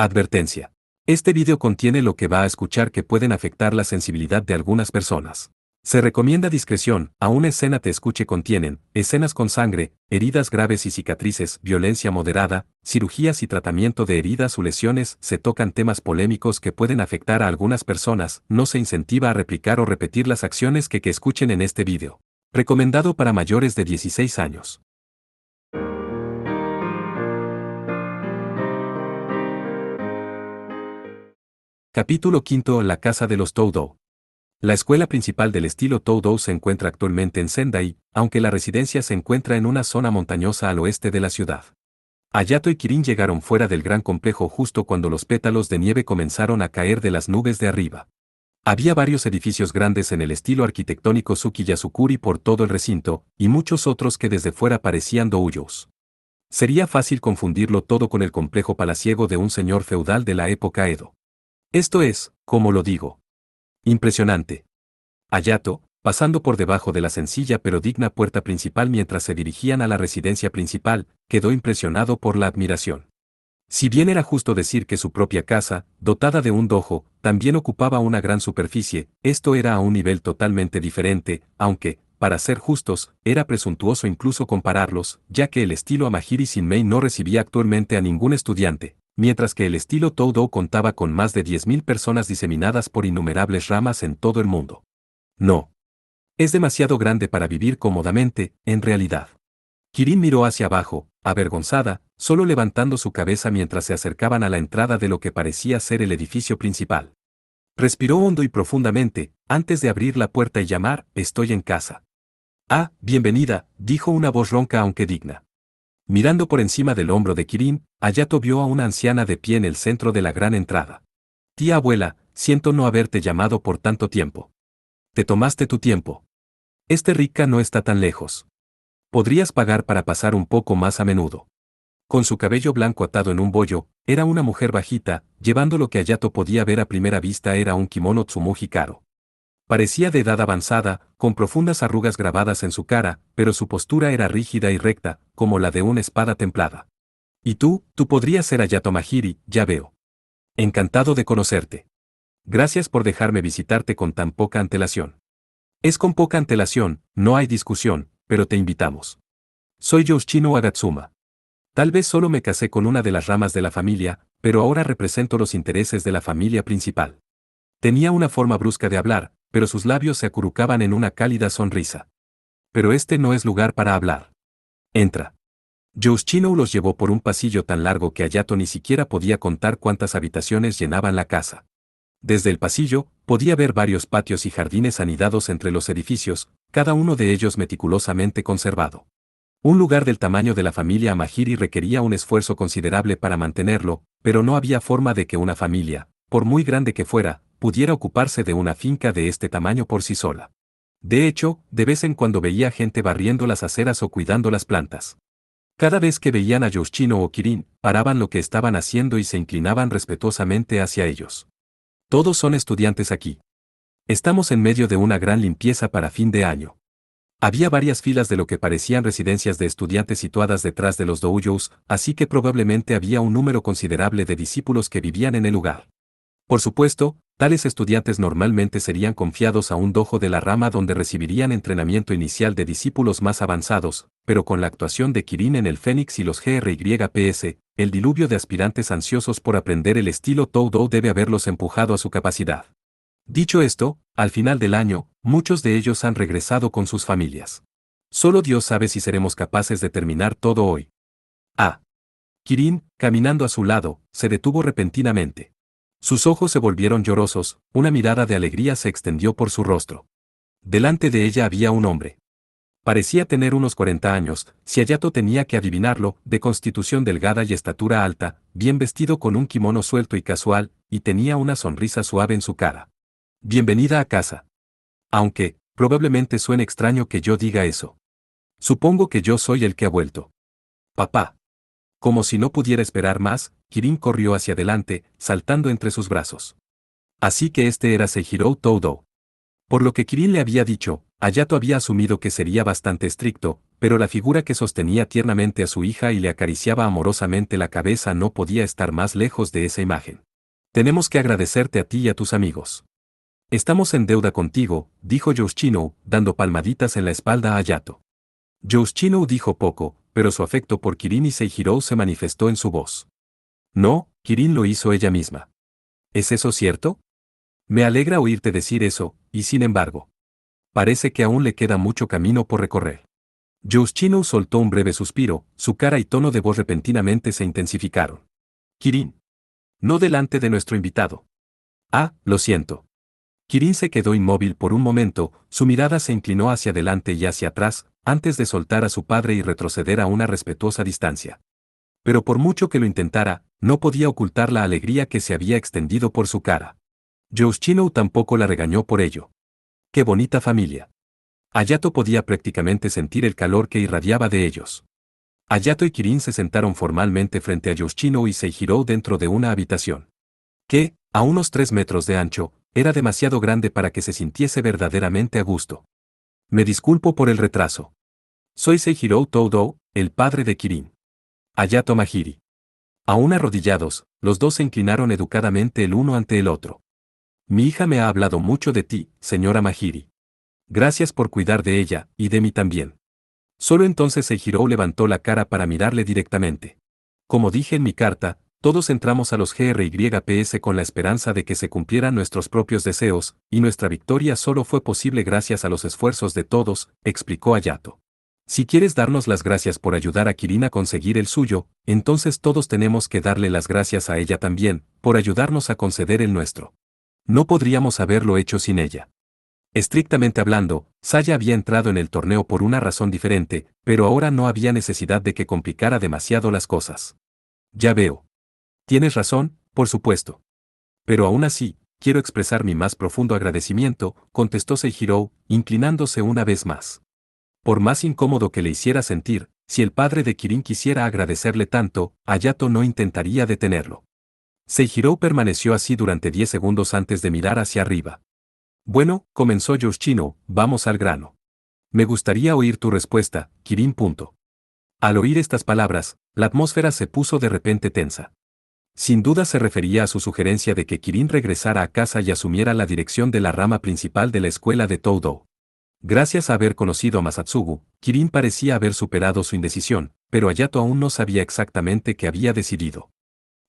Advertencia. Este video contiene lo que va a escuchar que pueden afectar la sensibilidad de algunas personas. Se recomienda discreción, a una escena te escuche contienen, escenas con sangre, heridas graves y cicatrices, violencia moderada, cirugías y tratamiento de heridas o lesiones, se tocan temas polémicos que pueden afectar a algunas personas, no se incentiva a replicar o repetir las acciones que escuchen en este video. Recomendado para mayores de 16 años. Capítulo 5. La Casa de los Todo. La escuela principal del estilo Todo se encuentra actualmente en Sendai, aunque la residencia se encuentra en una zona montañosa al oeste de la ciudad. Hayato y Kirin llegaron fuera del gran complejo justo cuando los pétalos de nieve comenzaron a caer de las nubes de arriba. Había varios edificios grandes en el estilo arquitectónico Suki Yasukuri por todo el recinto, y muchos otros que desde fuera parecían doujos. Sería fácil confundirlo todo con el complejo palaciego de un señor feudal de la época Edo. Esto es, como lo digo, impresionante. Hayato, pasando por debajo de la sencilla pero digna puerta principal mientras se dirigían a la residencia principal, quedó impresionado por la admiración. Si bien era justo decir que su propia casa, dotada de un dojo, también ocupaba una gran superficie, esto era a un nivel totalmente diferente, aunque, para ser justos, era presuntuoso incluso compararlos, ya que el estilo Amahiri Shinmei no recibía actualmente a ningún estudiante, mientras que el estilo Todo contaba con más de 10.000 personas diseminadas por innumerables ramas en todo el mundo. No. Es demasiado grande para vivir cómodamente, en realidad. Kirin miró hacia abajo, avergonzada, solo levantando su cabeza mientras se acercaban a la entrada de lo que parecía ser el edificio principal. Respiró hondo y profundamente, antes de abrir la puerta y llamar, «Estoy en casa». «Ah, bienvenida», dijo una voz ronca aunque digna. Mirando por encima del hombro de Kirin, Hayato vio a una anciana de pie en el centro de la gran entrada. «Tía abuela, siento no haberte llamado por tanto tiempo. Te tomaste tu tiempo. Este Rika no está tan lejos. Podrías pagar para pasar un poco más a menudo». Con su cabello blanco atado en un bollo, era una mujer bajita, llevando lo que Hayato podía ver a primera vista era un kimono Tsumuji caro. Parecía de edad avanzada, con profundas arrugas grabadas en su cara, pero su postura era rígida y recta, como la de una espada templada. «Y tú podrías ser Hayato Amahiri, ya veo. Encantado de conocerte. Gracias por dejarme visitarte con tan poca antelación». «Es con poca antelación, no hay discusión, pero te invitamos. Soy Yoshino Agatsuma. Tal vez solo me casé con una de las ramas de la familia, pero ahora represento los intereses de la familia principal». Tenía una forma brusca de hablar, pero sus labios se acurrucaban en una cálida sonrisa. «Pero este no es lugar para hablar. Entra». Yoshino los llevó por un pasillo tan largo que Hayato ni siquiera podía contar cuántas habitaciones llenaban la casa. Desde el pasillo, podía ver varios patios y jardines anidados entre los edificios, cada uno de ellos meticulosamente conservado. Un lugar del tamaño de la familia Amahiri requería un esfuerzo considerable para mantenerlo, pero no había forma de que una familia, por muy grande que fuera, pudiera ocuparse de una finca de este tamaño por sí sola. De hecho, de vez en cuando veía gente barriendo las aceras o cuidando las plantas. Cada vez que veían a Yoshino o Kirin, paraban lo que estaban haciendo y se inclinaban respetuosamente hacia ellos. «Todos son estudiantes aquí. Estamos en medio de una gran limpieza para fin de año». Había varias filas de lo que parecían residencias de estudiantes situadas detrás de los doujos, así que probablemente había un número considerable de discípulos que vivían en el lugar. Por supuesto, tales estudiantes normalmente serían confiados a un dojo de la rama donde recibirían entrenamiento inicial de discípulos más avanzados, pero con la actuación de Kirin en el Fénix y los GRYPS, el diluvio de aspirantes ansiosos por aprender el estilo Todo debe haberlos empujado a su capacidad. Dicho esto, al final del año, muchos de ellos han regresado con sus familias. Solo Dios sabe si seremos capaces de terminar todo hoy. Ah. Kirin, caminando a su lado, se detuvo repentinamente. Sus ojos se volvieron llorosos, una mirada de alegría se extendió por su rostro. Delante de ella había un hombre. Parecía tener unos 40 años, si Hayato tenía que adivinarlo, de constitución delgada y estatura alta, bien vestido con un kimono suelto y casual, y tenía una sonrisa suave en su cara. «Bienvenida a casa». Aunque, probablemente suene extraño que yo diga eso. Supongo que yo soy el que ha vuelto. «Papá». Como si no pudiera esperar más, Kirin corrió hacia adelante, saltando entre sus brazos. Así que este era Seijiro Todo. Por lo que Kirin le había dicho, Hayato había asumido que sería bastante estricto, pero la figura que sostenía tiernamente a su hija y le acariciaba amorosamente la cabeza no podía estar más lejos de esa imagen. Tenemos que agradecerte a ti y a tus amigos. Estamos en deuda contigo, dijo Yoshino, dando palmaditas en la espalda a Hayato. Yoshino dijo poco, pero su afecto por Kirin y Seihiro se manifestó en su voz. No, Kirin lo hizo ella misma. ¿Es eso cierto? Me alegra oírte decir eso, y sin embargo, parece que aún le queda mucho camino por recorrer. Yoshino soltó un breve suspiro, su cara y tono de voz repentinamente se intensificaron. Kirin. No delante de nuestro invitado. Ah, lo siento. Kirin se quedó inmóvil por un momento, su mirada se inclinó hacia adelante y hacia atrás, antes de soltar a su padre y retroceder a una respetuosa distancia. Pero por mucho que lo intentara, no podía ocultar la alegría que se había extendido por su cara. Yoshino tampoco la regañó por ello. ¡Qué bonita familia! Hayato podía prácticamente sentir el calor que irradiaba de ellos. Hayato y Kirin se sentaron formalmente frente a Yoshino y Seihiro dentro de una habitación. Que, a unos 3 metros de ancho, era demasiado grande para que se sintiese verdaderamente a gusto. Me disculpo por el retraso. Soy Seihiro Todo, el padre de Kirin. Hayato Mahiri. Aún arrodillados, los dos se inclinaron educadamente el uno ante el otro. Mi hija me ha hablado mucho de ti, señora Mahiri. Gracias por cuidar de ella, y de mí también. Solo entonces Seihiro levantó la cara para mirarle directamente. Como dije en mi carta, todos entramos a los GRYPS con la esperanza de que se cumplieran nuestros propios deseos, y nuestra victoria solo fue posible gracias a los esfuerzos de todos, explicó Hayato. Si quieres darnos las gracias por ayudar a Kirin a conseguir el suyo, entonces todos tenemos que darle las gracias a ella también, por ayudarnos a conceder el nuestro. No podríamos haberlo hecho sin ella. Estrictamente hablando, Saya había entrado en el torneo por una razón diferente, pero ahora no había necesidad de que complicara demasiado las cosas. Ya veo. Tienes razón, por supuesto. Pero aún así, quiero expresar mi más profundo agradecimiento, contestó Seihiro, inclinándose una vez más. Por más incómodo que le hiciera sentir, si el padre de Kirin quisiera agradecerle tanto, Hayato no intentaría detenerlo. Seihiro permaneció así durante 10 segundos antes de mirar hacia arriba. Bueno, comenzó Yoshino, vamos al grano. Me gustaría oír tu respuesta, Kirin. Al oír estas palabras, la atmósfera se puso de repente tensa. Sin duda se refería a su sugerencia de que Kirin regresara a casa y asumiera la dirección de la rama principal de la escuela de Todo. Gracias a haber conocido a Masatsugu, Kirin parecía haber superado su indecisión, pero Hayato aún no sabía exactamente qué había decidido.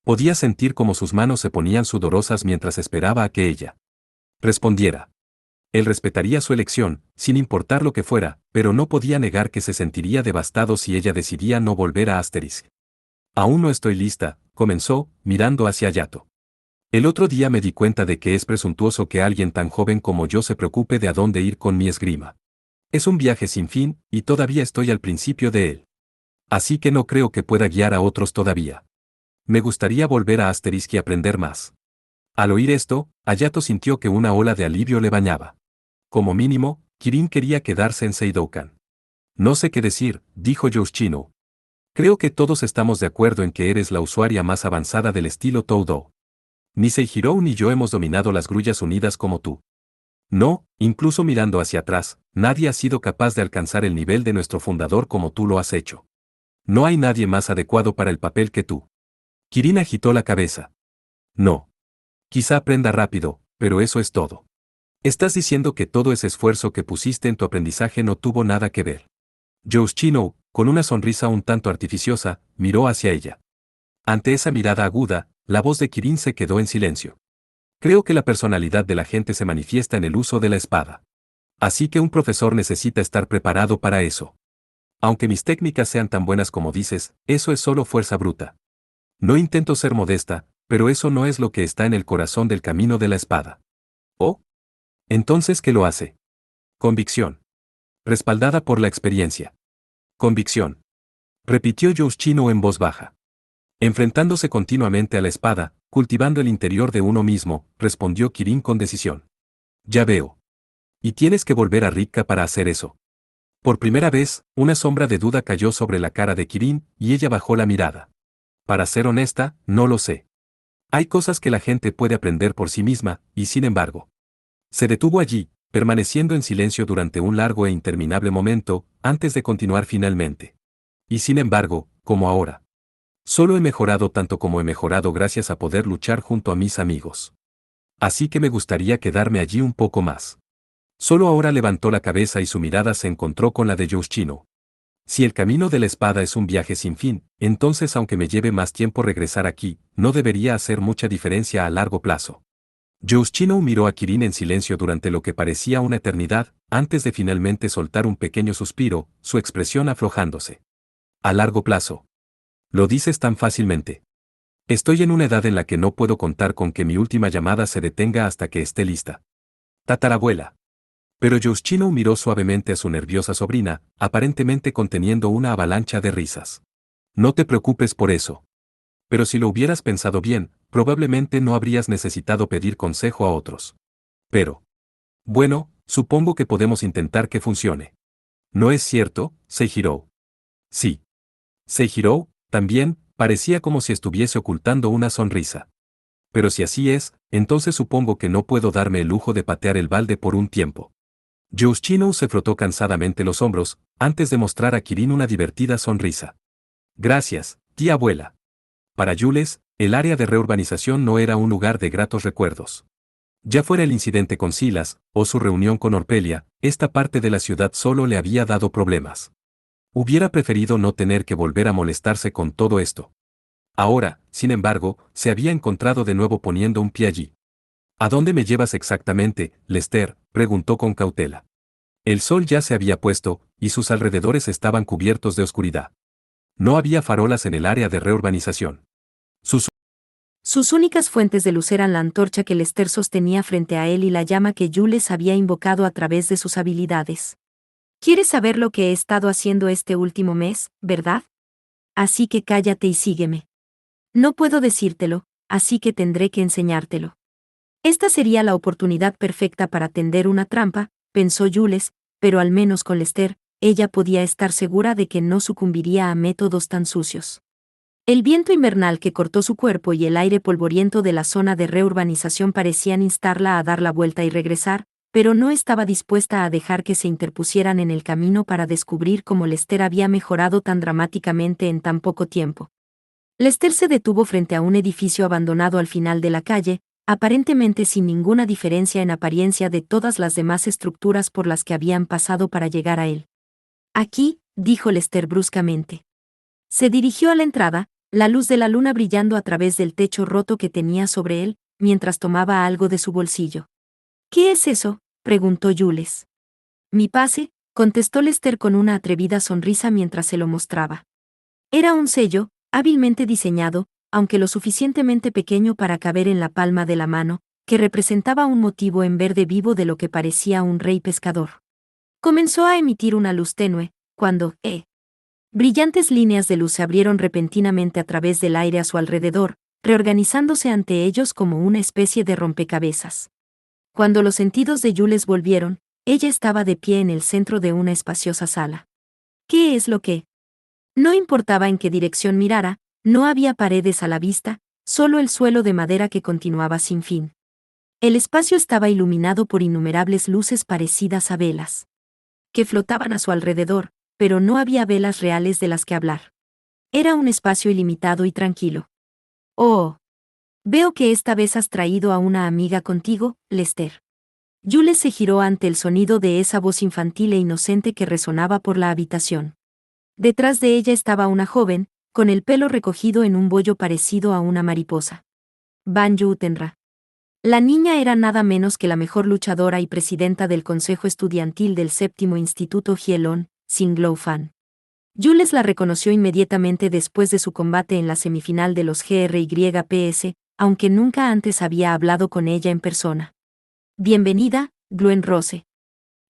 Podía sentir cómo sus manos se ponían sudorosas mientras esperaba a que ella respondiera. Él respetaría su elección, sin importar lo que fuera, pero no podía negar que se sentiría devastado si ella decidía no volver a Asterisk. Aún no estoy lista, comenzó, mirando hacia Hayato. El otro día me di cuenta de que es presuntuoso que alguien tan joven como yo se preocupe de a dónde ir con mi esgrima. Es un viaje sin fin, y todavía estoy al principio de él. Así que no creo que pueda guiar a otros todavía. Me gustaría volver a Asterisk y aprender más. Al oír esto, Hayato sintió que una ola de alivio le bañaba. Como mínimo, Kirin quería quedarse en Seidoukan. No sé qué decir, dijo Yoshino. Creo que todos estamos de acuerdo en que eres la usuaria más avanzada del estilo Todo. Ni Seihiro ni yo hemos dominado las grullas unidas como tú. No, incluso mirando hacia atrás, nadie ha sido capaz de alcanzar el nivel de nuestro fundador como tú lo has hecho. No hay nadie más adecuado para el papel que tú. Kirin agitó la cabeza. No. Quizá aprenda rápido, pero eso es todo. Estás diciendo que todo ese esfuerzo que pusiste en tu aprendizaje no tuvo nada que ver. Yoshino, con una sonrisa un tanto artificiosa, miró hacia ella. Ante esa mirada aguda, la voz de Kirin se quedó en silencio. Creo que la personalidad de la gente se manifiesta en el uso de la espada. Así que un profesor necesita estar preparado para eso. Aunque mis técnicas sean tan buenas como dices, eso es solo fuerza bruta. No intento ser modesta, pero eso no es lo que está en el corazón del camino de la espada. ¿Oh? Entonces, ¿qué lo hace? Convicción. Respaldada por la experiencia. Convicción. Repitió Yoshino en voz baja. Enfrentándose continuamente a la espada, cultivando el interior de uno mismo, respondió Kirin con decisión. Ya veo. Y tienes que volver a Rikka para hacer eso. Por primera vez, una sombra de duda cayó sobre la cara de Kirin, y ella bajó la mirada. Para ser honesta, no lo sé. Hay cosas que la gente puede aprender por sí misma, y sin embargo. Se detuvo allí, permaneciendo en silencio durante un largo e interminable momento, antes de continuar finalmente. Y sin embargo, como ahora. Solo he mejorado tanto como he mejorado gracias a poder luchar junto a mis amigos. Así que me gustaría quedarme allí un poco más. Solo ahora levantó la cabeza y su mirada se encontró con la de Yoshino. Si el camino de la espada es un viaje sin fin, entonces aunque me lleve más tiempo regresar aquí, no debería hacer mucha diferencia a largo plazo. Yoshino miró a Kirin en silencio durante lo que parecía una eternidad, antes de finalmente soltar un pequeño suspiro, su expresión aflojándose. A largo plazo. Lo dices tan fácilmente. Estoy en una edad en la que no puedo contar con que mi última llamada se detenga hasta que esté lista. Tatarabuela. Pero Yoshino miró suavemente a su nerviosa sobrina, aparentemente conteniendo una avalancha de risas. No te preocupes por eso. Pero si lo hubieras pensado bien, probablemente no habrías necesitado pedir consejo a otros. Pero. Bueno, supongo que podemos intentar que funcione. ¿No es cierto, Seijiro? Sí. Seijiro, también, parecía como si estuviese ocultando una sonrisa. Pero si así es, entonces supongo que no puedo darme el lujo de patear el balde por un tiempo. Yoshino se frotó cansadamente los hombros, antes de mostrar a Kirin una divertida sonrisa. Gracias, tía abuela. Para Jules, el área de reurbanización no era un lugar de gratos recuerdos. Ya fuera el incidente con Silas, o su reunión con Orpelia, esta parte de la ciudad solo le había dado problemas. Hubiera preferido no tener que volver a molestarse con todo esto. Ahora, sin embargo, se había encontrado de nuevo poniendo un pie allí. ¿A dónde me llevas exactamente, Lester?, preguntó con cautela. El sol ya se había puesto, y sus alrededores estaban cubiertos de oscuridad. No había farolas en el área de reurbanización. Sus únicas fuentes de luz eran la antorcha que Lester sostenía frente a él y la llama que Jules había invocado a través de sus habilidades. ¿Quieres saber lo que he estado haciendo este último mes, verdad? Así que cállate y sígueme. No puedo decírtelo, así que tendré que enseñártelo. Esta sería la oportunidad perfecta para tender una trampa, pensó Jules, pero al menos con Lester, ella podía estar segura de que no sucumbiría a métodos tan sucios. El viento invernal que cortó su cuerpo y el aire polvoriento de la zona de reurbanización parecían instarla a dar la vuelta y regresar, pero no estaba dispuesta a dejar que se interpusieran en el camino para descubrir cómo Lester había mejorado tan dramáticamente en tan poco tiempo. Lester se detuvo frente a un edificio abandonado al final de la calle, aparentemente sin ninguna diferencia en apariencia de todas las demás estructuras por las que habían pasado para llegar a él. Aquí, dijo Lester bruscamente. Se dirigió a la entrada, la luz de la luna brillando a través del techo roto que tenía sobre él, mientras tomaba algo de su bolsillo. ¿Qué es eso?, preguntó Jules. Mi pase, contestó Lester con una atrevida sonrisa mientras se lo mostraba. Era un sello, hábilmente diseñado, aunque lo suficientemente pequeño para caber en la palma de la mano, que representaba un motivo en verde vivo de lo que parecía un rey pescador. Comenzó a emitir una luz tenue, cuando, brillantes líneas de luz se abrieron repentinamente a través del aire a su alrededor, reorganizándose ante ellos como una especie de rompecabezas. Cuando los sentidos de Jules volvieron, ella estaba de pie en el centro de una espaciosa sala. ¿Qué es lo que? No importaba en qué dirección mirara, no había paredes a la vista, solo el suelo de madera que continuaba sin fin. El espacio estaba iluminado por innumerables luces parecidas a velas, que flotaban a su alrededor, pero no había velas reales de las que hablar. Era un espacio ilimitado y tranquilo. Oh. Veo que esta vez has traído a una amiga contigo, Lester. Jules se giró ante el sonido de esa voz infantil e inocente que resonaba por la habitación. Detrás de ella estaba una joven, con el pelo recogido en un bollo parecido a una mariposa. Banju Utenra. La niña era nada menos que la mejor luchadora y presidenta del consejo estudiantil del séptimo instituto Hielon, Singlow Fan. Jules la reconoció inmediatamente después de su combate en la semifinal de los GRYPS, aunque nunca antes había hablado con ella en persona. Bienvenida, Gwen Rose.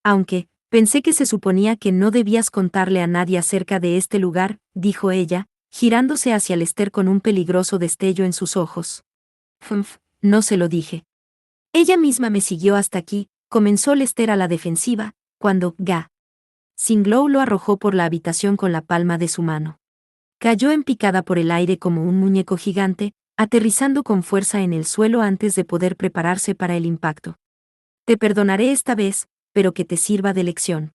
Aunque, pensé que se suponía que no debías contarle a nadie acerca de este lugar, dijo ella, girándose hacia Lester con un peligroso destello en sus ojos. No se lo dije. Ella misma me siguió hasta aquí, comenzó Lester a la defensiva, cuando, Singlow lo arrojó por la habitación con la palma de su mano. Cayó en picada por el aire como un muñeco gigante, aterrizando con fuerza en el suelo antes de poder prepararse para el impacto. Te perdonaré esta vez, pero que te sirva de lección.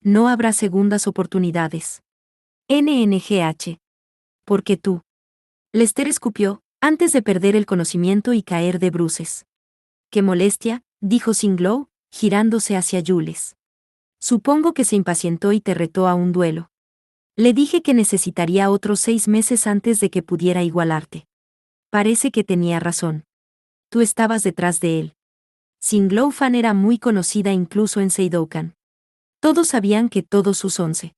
No habrá segundas oportunidades. NNGH. Porque tú. Lester escupió, antes de perder el conocimiento y caer de bruces. ¡Qué molestia!, dijo Singlow, girándose hacia Jules. Supongo que se impacientó y te retó a un duelo. Le dije que necesitaría otros 6 meses antes de que pudiera igualarte. Parece que tenía razón. Tú estabas detrás de él. Singlow Fan era muy conocida incluso en Seidoukan. Todos sabían que todos sus 11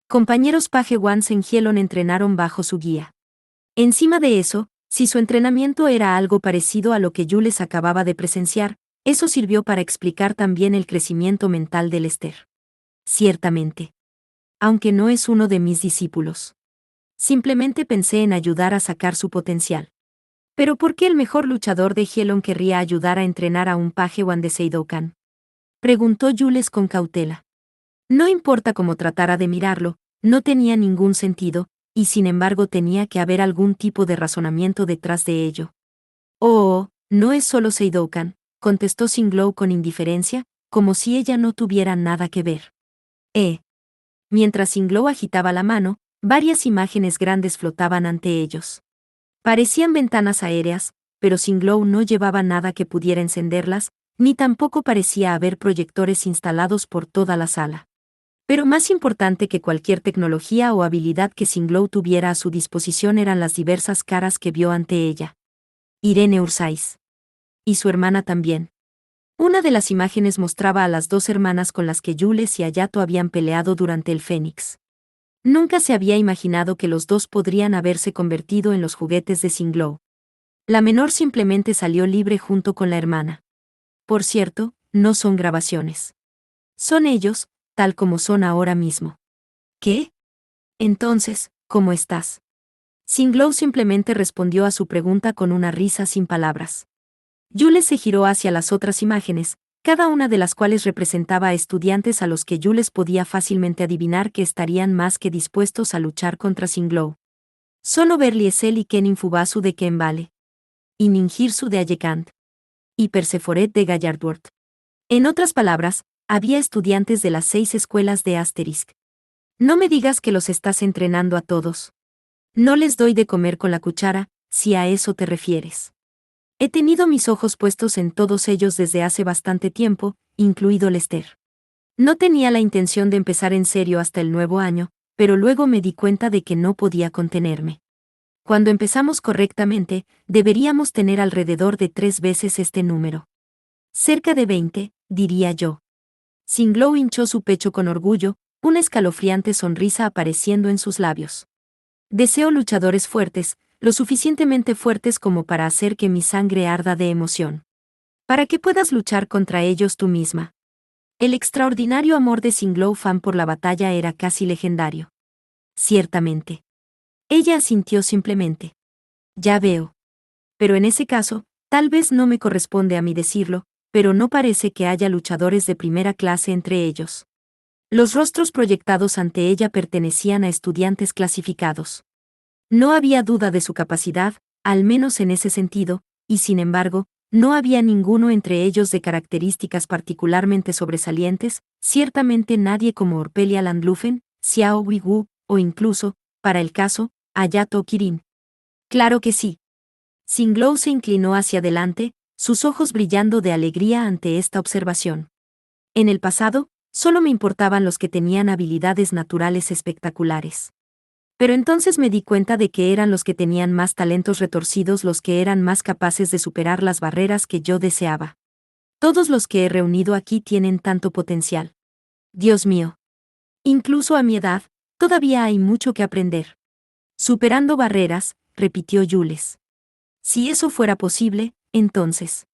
compañeros Pagewans en Hielon entrenaron bajo su guía. Encima de eso, si su entrenamiento era algo parecido a lo que Jules acababa de presenciar, eso sirvió para explicar también el crecimiento mental de Lester. Ciertamente. Aunque no es uno de mis discípulos. Simplemente pensé en ayudar a sacar su potencial. ¿Pero por qué el mejor luchador de Hielon querría ayudar a entrenar a un Pajewan de Seidoukan?, preguntó Jules con cautela. No importa cómo tratara de mirarlo, no tenía ningún sentido, y sin embargo tenía que haber algún tipo de razonamiento detrás de ello. Oh, no es solo Seidoukan, contestó Singlow con indiferencia, como si ella no tuviera nada que ver. Mientras Singlow agitaba la mano, varias imágenes grandes flotaban ante ellos. Parecían ventanas aéreas, pero Singlow no llevaba nada que pudiera encenderlas, ni tampoco parecía haber proyectores instalados por toda la sala. Pero más importante que cualquier tecnología o habilidad que Singlow tuviera a su disposición eran las diversas caras que vio ante ella. Irene Ursais. Y su hermana también. Una de las imágenes mostraba a las 2 hermanas con las que Jules y Hayato habían peleado durante el Fénix. Nunca se había imaginado que los dos podrían haberse convertido en los juguetes de Singlow. La menor simplemente salió libre junto con la hermana. Por cierto, no son grabaciones. Son ellos, tal como son ahora mismo. ¿Qué? Entonces, ¿cómo estás? Singlow simplemente respondió a su pregunta con una risa sin palabras. Jules se giró hacia las otras imágenes, cada una de las cuales representaba a estudiantes a los que Jules podía fácilmente adivinar que estarían más que dispuestos a luchar contra Singlow. Solo Berliesel y Kenin Fubasu de Kenvale. Y Ninjirsu de Ayekant. Y Perseforet de Gallardworth. En otras palabras, había estudiantes de las 6 escuelas de Asterisk. No me digas que los estás entrenando a todos. No les doy de comer con la cuchara, si a eso te refieres. He tenido mis ojos puestos en todos ellos desde hace bastante tiempo, incluido Lester. No tenía la intención de empezar en serio hasta el nuevo año, pero luego me di cuenta de que no podía contenerme. Cuando empezamos correctamente, deberíamos tener alrededor de 3 veces este número. Cerca de 20, diría yo. Singlow hinchó su pecho con orgullo, una escalofriante sonrisa apareciendo en sus labios. Deseo luchadores fuertes, lo suficientemente fuertes como para hacer que mi sangre arda de emoción. Para que puedas luchar contra ellos tú misma. El extraordinario amor de Singlow Fan por la batalla era casi legendario. Ciertamente. Ella asintió simplemente. Ya veo. Pero en ese caso, tal vez no me corresponde a mí decirlo, pero no parece que haya luchadores de primera clase entre ellos. Los rostros proyectados ante ella pertenecían a estudiantes clasificados. No había duda de su capacidad, al menos en ese sentido, y sin embargo, no había ninguno entre ellos de características particularmente sobresalientes, ciertamente nadie como Orpelia Landlufen, Xiao Weiwu, o incluso, para el caso, Hayato Kirin. Claro que sí. Singlow se inclinó hacia adelante, sus ojos brillando de alegría ante esta observación. En el pasado, solo me importaban los que tenían habilidades naturales espectaculares. Pero entonces me di cuenta de que eran los que tenían más talentos retorcidos los que eran más capaces de superar las barreras que yo deseaba. Todos los que he reunido aquí tienen tanto potencial. Dios mío. Incluso a mi edad, todavía hay mucho que aprender. Superando barreras, repitió Jules. Si eso fuera posible, entonces.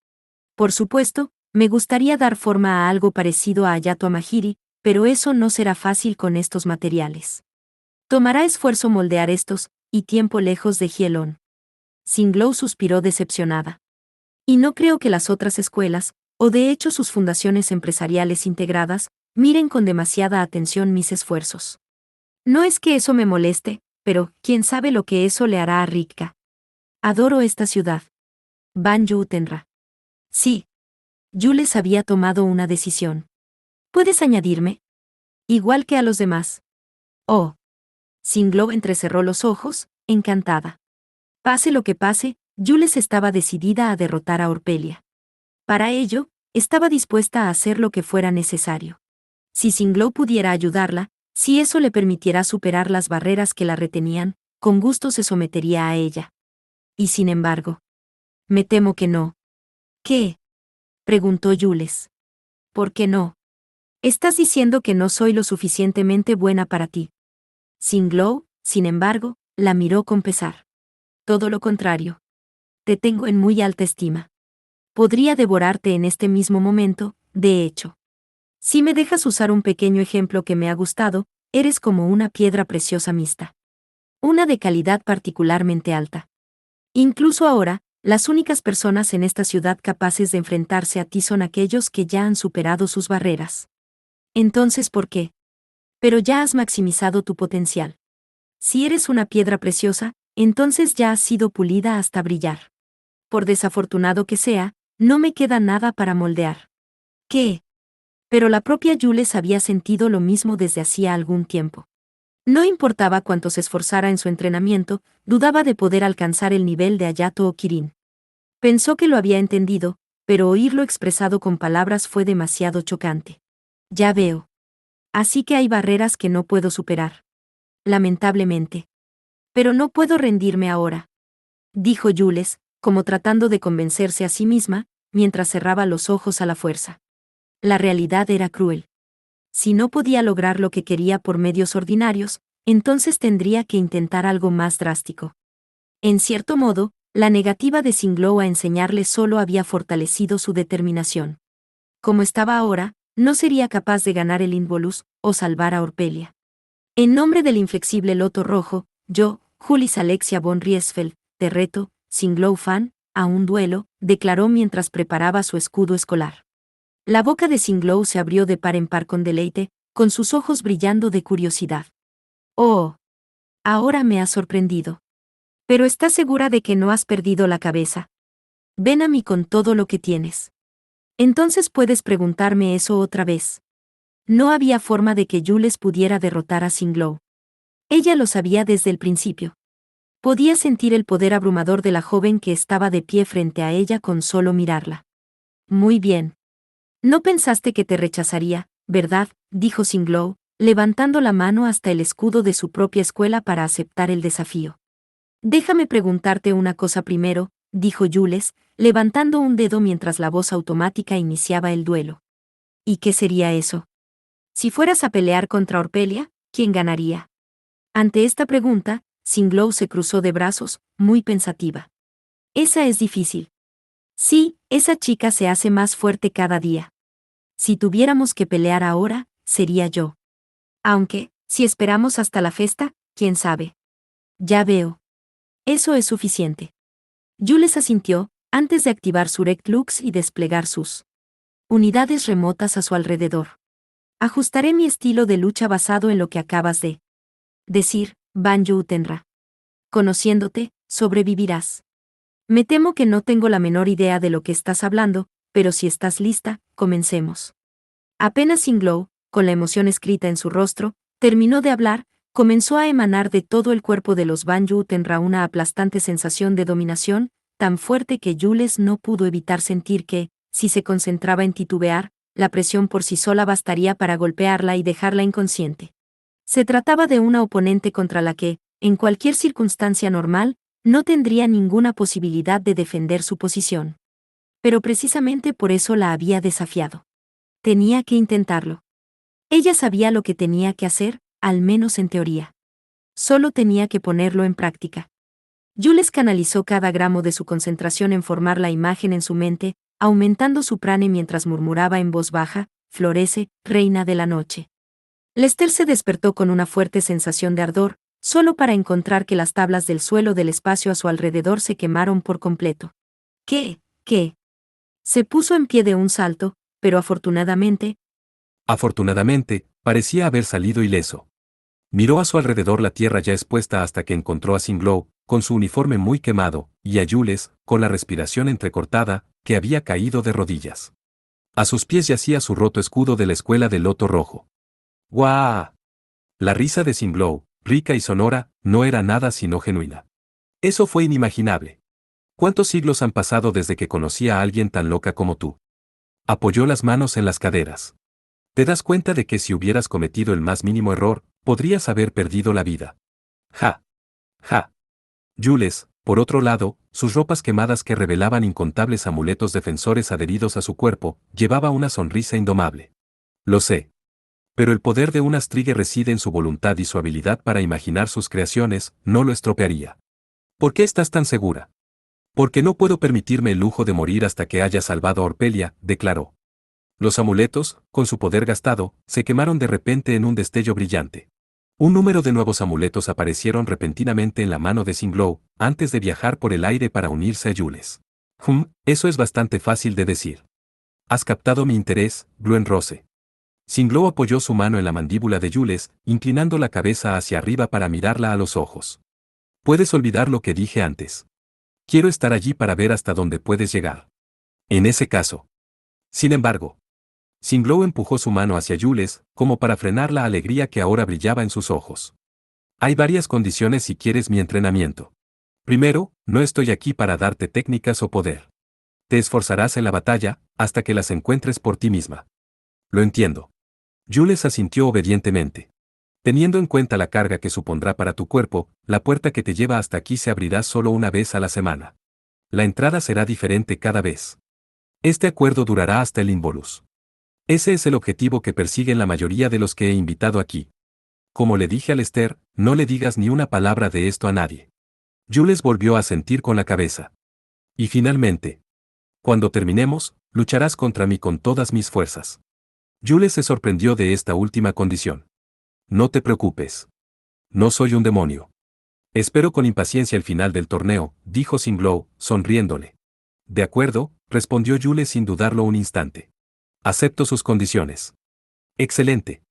Por supuesto, me gustaría dar forma a algo parecido a Hayato Amahiri, pero eso no será fácil con estos materiales. Tomará esfuerzo moldear estos, y tiempo lejos de Hielon. Singlow suspiró decepcionada. Y no creo que las otras escuelas, o de hecho sus fundaciones empresariales integradas, miren con demasiada atención mis esfuerzos. No es que eso me moleste, pero quién sabe lo que eso le hará a Rikka. Adoro esta ciudad. Banjo Utenra. Sí. Jules había tomado una decisión. ¿Puedes añadirme? Igual que a los demás. Oh. Singlow entrecerró los ojos, encantada. Pase lo que pase, Jules estaba decidida a derrotar a Orpelia. Para ello, estaba dispuesta a hacer lo que fuera necesario. Si Singlow pudiera ayudarla, si eso le permitiera superar las barreras que la retenían, con gusto se sometería a ella. Y sin embargo, me temo que no. ¿Qué? Preguntó Jules. ¿Por qué no? Estás diciendo que no soy lo suficientemente buena para ti. Singlow, sin embargo, la miró con pesar. Todo lo contrario. Te tengo en muy alta estima. Podría devorarte en este mismo momento, de hecho. Si me dejas usar un pequeño ejemplo que me ha gustado, eres como una piedra preciosa mixta. Una de calidad particularmente alta. Incluso ahora, las únicas personas en esta ciudad capaces de enfrentarse a ti son aquellos que ya han superado sus barreras. Entonces, ¿por qué? Pero ya has maximizado tu potencial. Si eres una piedra preciosa, entonces ya has sido pulida hasta brillar. Por desafortunado que sea, no me queda nada para moldear. ¿Qué? Pero la propia Jules había sentido lo mismo desde hacía algún tiempo. No importaba cuánto se esforzara en su entrenamiento, dudaba de poder alcanzar el nivel de Hayato o Kirin. Pensó que lo había entendido, pero oírlo expresado con palabras fue demasiado chocante. Ya veo. Así que hay barreras que no puedo superar. Lamentablemente. Pero no puedo rendirme ahora, dijo Jules, como tratando de convencerse a sí misma, mientras cerraba los ojos a la fuerza. La realidad era cruel. Si no podía lograr lo que quería por medios ordinarios, entonces tendría que intentar algo más drástico. En cierto modo, la negativa de Singlow a enseñarle solo había fortalecido su determinación. Como estaba ahora, no sería capaz de ganar el Involus o salvar a Orpelia. En nombre del inflexible loto rojo, yo, Julis Alexia von Riesfeld, te reto, Singlow fan, a un duelo, declaró mientras preparaba su escudo escolar. La boca de Singlow se abrió de par en par con deleite, con sus ojos brillando de curiosidad. Oh. Ahora me has sorprendido. Pero ¿estás segura de que no has perdido la cabeza? Ven a mí con todo lo que tienes. Entonces puedes preguntarme eso otra vez. No había forma de que Jules pudiera derrotar a Singlow. Ella lo sabía desde el principio. Podía sentir el poder abrumador de la joven que estaba de pie frente a ella con solo mirarla. Muy bien. No pensaste que te rechazaría, ¿verdad?, dijo Singlow, levantando la mano hasta el escudo de su propia escuela para aceptar el desafío. Déjame preguntarte una cosa primero, dijo Jules, levantando un dedo mientras la voz automática iniciaba el duelo. ¿Y qué sería eso? Si fueras a pelear contra Orpelia, ¿quién ganaría? Ante esta pregunta, Singlow se cruzó de brazos, muy pensativa. Esa es difícil. Sí, esa chica se hace más fuerte cada día. Si tuviéramos que pelear ahora, sería yo. Aunque, si esperamos hasta la fiesta, quién sabe. Ya veo. Eso es suficiente. Jules asintió, antes de activar su Rectlux y desplegar sus unidades remotas a su alrededor. Ajustaré mi estilo de lucha basado en lo que acabas de decir, Banjo Utenra. Conociéndote, sobrevivirás. Me temo que no tengo la menor idea de lo que estás hablando, pero si estás lista, comencemos. Apenas Singlow, con la emoción escrita en su rostro, terminó de hablar, comenzó a emanar de todo el cuerpo de los Banjo Utenra una aplastante sensación de dominación, tan fuerte que Jules no pudo evitar sentir que, si se concentraba en titubear, la presión por sí sola bastaría para golpearla y dejarla inconsciente. Se trataba de una oponente contra la que, en cualquier circunstancia normal, no tendría ninguna posibilidad de defender su posición. Pero precisamente por eso la había desafiado. Tenía que intentarlo. Ella sabía lo que tenía que hacer, al menos en teoría. Solo tenía que ponerlo en práctica. Jules canalizó cada gramo de su concentración en formar la imagen en su mente, aumentando su prane mientras murmuraba en voz baja, «Florece, reina de la noche». Lester se despertó con una fuerte sensación de ardor, solo para encontrar que las tablas del suelo del espacio a su alrededor se quemaron por completo. ¿Qué? Se puso en pie de un salto, pero afortunadamente, parecía haber salido ileso. Miró a su alrededor la tierra ya expuesta hasta que encontró a Singlow, con su uniforme muy quemado, y a Jules, con la respiración entrecortada, que había caído de rodillas. A sus pies yacía su roto escudo de la escuela del Loto Rojo. ¡Guau! La risa de Sinblow, rica y sonora, no era nada sino genuina. Eso fue inimaginable. ¿Cuántos siglos han pasado desde que conocí a alguien tan loca como tú? Apoyó las manos en las caderas. ¿Te das cuenta de que si hubieras cometido el más mínimo error, podrías haber perdido la vida? Ja. Ja. Jules, por otro lado, sus ropas quemadas que revelaban incontables amuletos defensores adheridos a su cuerpo, llevaba una sonrisa indomable. Lo sé. Pero el poder de un astrigue reside en su voluntad y su habilidad para imaginar sus creaciones, no lo estropearía. ¿Por qué estás tan segura? Porque no puedo permitirme el lujo de morir hasta que haya salvado a Orpelia, declaró. Los amuletos, con su poder gastado, se quemaron de repente en un destello brillante. Un número de nuevos amuletos aparecieron repentinamente en la mano de Sinblow, antes de viajar por el aire para unirse a Jules. Eso es bastante fácil de decir. Has captado mi interés, Bluenrose. Sinblow apoyó su mano en la mandíbula de Jules, inclinando la cabeza hacia arriba para mirarla a los ojos. Puedes olvidar lo que dije antes. Quiero estar allí para ver hasta dónde puedes llegar. En ese caso. Sin embargo, Sinblow empujó su mano hacia Jules, como para frenar la alegría que ahora brillaba en sus ojos. Hay varias condiciones si quieres mi entrenamiento. Primero, no estoy aquí para darte técnicas o poder. Te esforzarás en la batalla, hasta que las encuentres por ti misma. Lo entiendo. Jules asintió obedientemente. Teniendo en cuenta la carga que supondrá para tu cuerpo, la puerta que te lleva hasta aquí se abrirá solo una vez a la semana. La entrada será diferente cada vez. Este acuerdo durará hasta el Involus. Ese es el objetivo que persiguen la mayoría de los que he invitado aquí. Como le dije a Lester, no le digas ni una palabra de esto a nadie. Jules volvió a asentir con la cabeza. Y finalmente, cuando terminemos, lucharás contra mí con todas mis fuerzas. Jules se sorprendió de esta última condición. No te preocupes. No soy un demonio. Espero con impaciencia el final del torneo, dijo Sinblow, sonriéndole. De acuerdo, respondió Jules sin dudarlo un instante. Acepto sus condiciones. Excelente.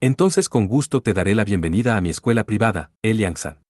Entonces con gusto te daré la bienvenida a mi escuela privada, Eliangsan.